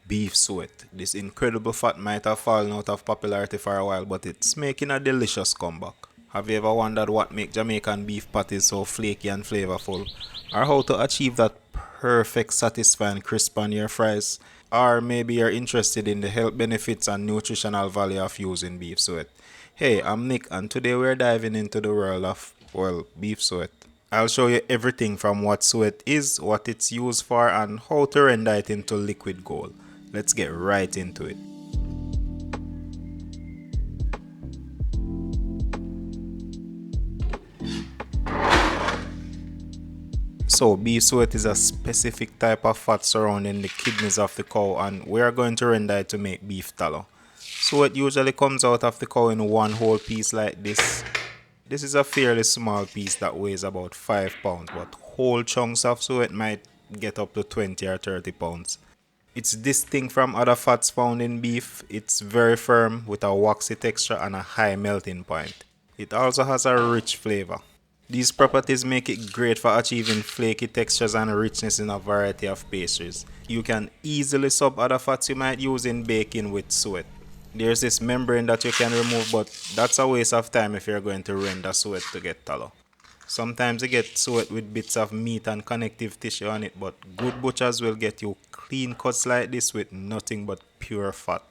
beef suet. This incredible fat might have fallen out of popularity for a while, but it's making a delicious comeback. Have you ever wondered what makes Jamaican beef patties so flaky and flavorful? Or how to achieve that perfect satisfying crisp on your fries? Or maybe you're interested in the health benefits and nutritional value of using beef suet. Hey, I'm Nick and today we're diving into the world of, well, beef suet. I'll show you everything from what suet is, what it's used for, and how to render it into liquid gold. Let's get right into it. So beef suet is a specific type of fat surrounding the kidneys of the cow, and we are going to render it to make beef tallow. Suet usually comes out of the cow in one whole piece like this. This is a fairly small piece that weighs about 5 pounds, but whole chunks of suet might get up to 20 or 30 pounds. It's distinct from other fats found in beef. It's very firm with a waxy texture and a high melting point. It also has a rich flavor. These properties make it great for achieving flaky textures and richness in a variety of pastries. You can easily sub other fats you might use in baking with suet. There's this membrane that you can remove, but that's a waste of time if you're going to render suet to get tallow. Sometimes you get suet with bits of meat and connective tissue on it, but good butchers will get you clean cuts like this with nothing but pure fat.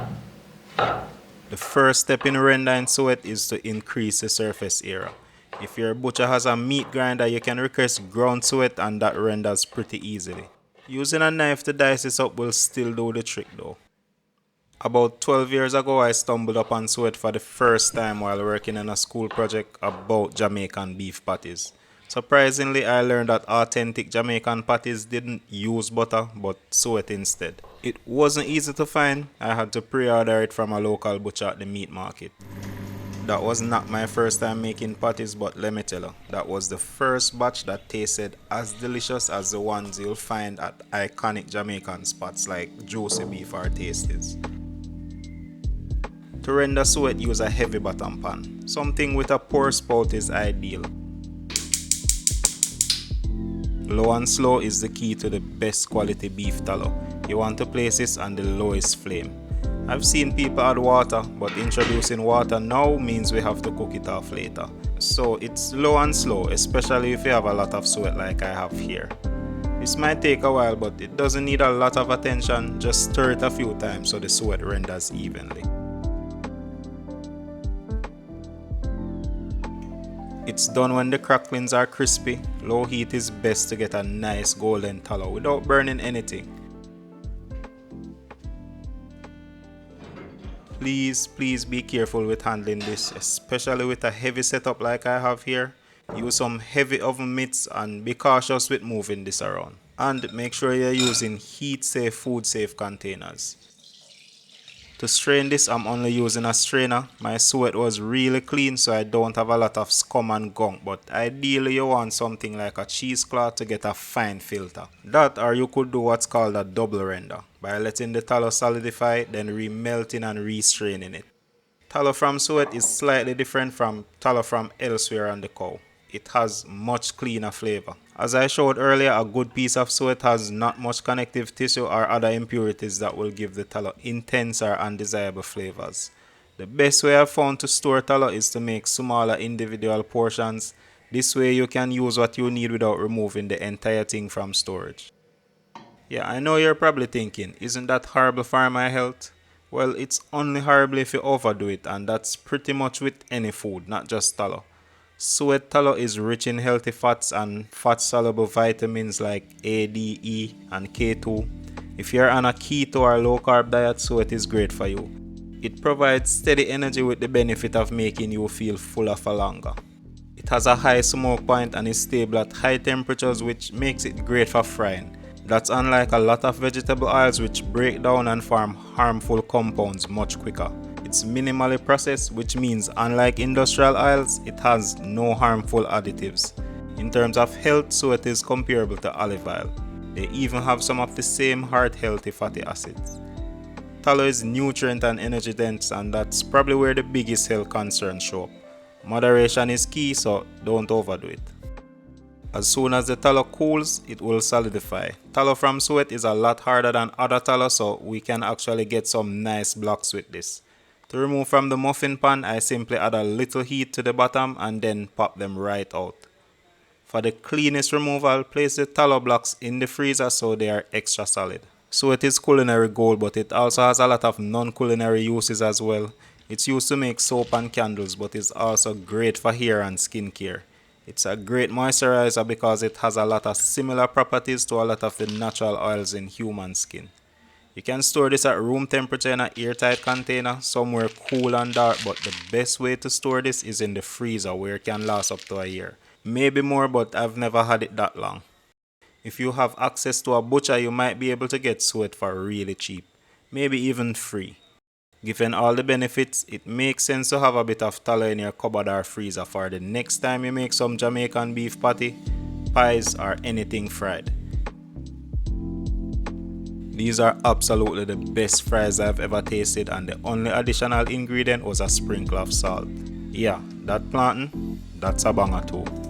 The first step in rendering suet is to increase the surface area. If your butcher has a meat grinder, you can request ground suet and that renders pretty easily. Using a knife to dice this up will still do the trick though. About 12 years ago, I stumbled upon suet for the first time while working on a school project about Jamaican beef patties. Surprisingly, I learned that authentic Jamaican patties didn't use butter but suet instead. It wasn't easy to find. I had to pre-order it from a local butcher at the meat market. That was not my first time making patties, but let me tell you, that was the first batch that tasted as delicious as the ones you'll find at iconic Jamaican spots like Juicy Beef or Tasties. To render suet, use a heavy bottom pan. Something with a pour spout is ideal. Low and slow is the key to the best quality beef tallow. You want to place this on the lowest flame. I've seen people add water, but introducing water now means we have to cook it off later. So it's low and slow, especially if you have a lot of suet like I have here. This might take a while, but it doesn't need a lot of attention. Just stir it a few times so the suet renders evenly. It's done when the cracklings are crispy. Low heat is best to get a nice golden tallow without burning anything. Please be careful with handling this, especially with a heavy setup like I have here. Use some heavy oven mitts and be cautious with moving this around. And make sure you're using heat-safe, food-safe containers. To strain this, I'm only using a strainer. My suet was really clean, so I don't have a lot of scum and gunk, but ideally you want something like a cheesecloth to get a fine filter. That, or you could do what's called a double render, by letting the tallow solidify, then remelting and restraining it. Tallow from suet is slightly different from tallow from elsewhere on the cow. It has much cleaner flavor. As I showed earlier, a good piece of suet has not much connective tissue or other impurities that will give the tallow intense or undesirable flavors. The best way I've found to store tallow is to make smaller individual portions. This way you can use what you need without removing the entire thing from storage. Yeah, I know you're probably thinking, isn't that horrible for my health? Well, it's only horrible if you overdo it, and that's pretty much with any food, not just tallow. Suet tallow is rich in healthy fats and fat-soluble vitamins like A, D, E, and K2. If you're on a keto or low-carb diet, suet is great for you. It provides steady energy with the benefit of making you feel fuller for longer. It has a high smoke point and is stable at high temperatures, which makes it great for frying. That's unlike a lot of vegetable oils which break down and form harmful compounds much quicker. It's minimally processed, which means unlike industrial oils, it has no harmful additives. In terms of health, suet is comparable to olive oil. They even have some of the same heart-healthy fatty acids. Tallow is nutrient and energy dense, and that's probably where the biggest health concerns show up. Moderation is key, so don't overdo it. As soon as the tallow cools, it will solidify. tallow from Suet is a lot harder than other tallow, so we can actually get some nice blocks with this. To remove from the muffin pan, I simply add a little heat to the bottom and then pop them right out. For the cleanest removal, place the tallow blocks in the freezer so they are extra solid. So it is culinary gold, but it also has a lot of non-culinary uses as well. It's used to make soap and candles, but it's also great for hair and skincare. It's a great moisturizer because it has a lot of similar properties to a lot of the natural oils in human skin. You can store this at room temperature in an airtight container, somewhere cool and dark, but the best way to store this is in the freezer where it can last up to a year. Maybe more, but I've never had it that long. If you have access to a butcher, you might be able to get Suet for really cheap, maybe even free. Given all the benefits, it makes sense to have a bit of tallow in your cupboard or freezer for the next time you make some Jamaican beef patty, pies, or anything fried. These are absolutely the best fries I've ever tasted, and the only additional ingredient was a sprinkle of salt. Yeah, that plantain, that's a banger too.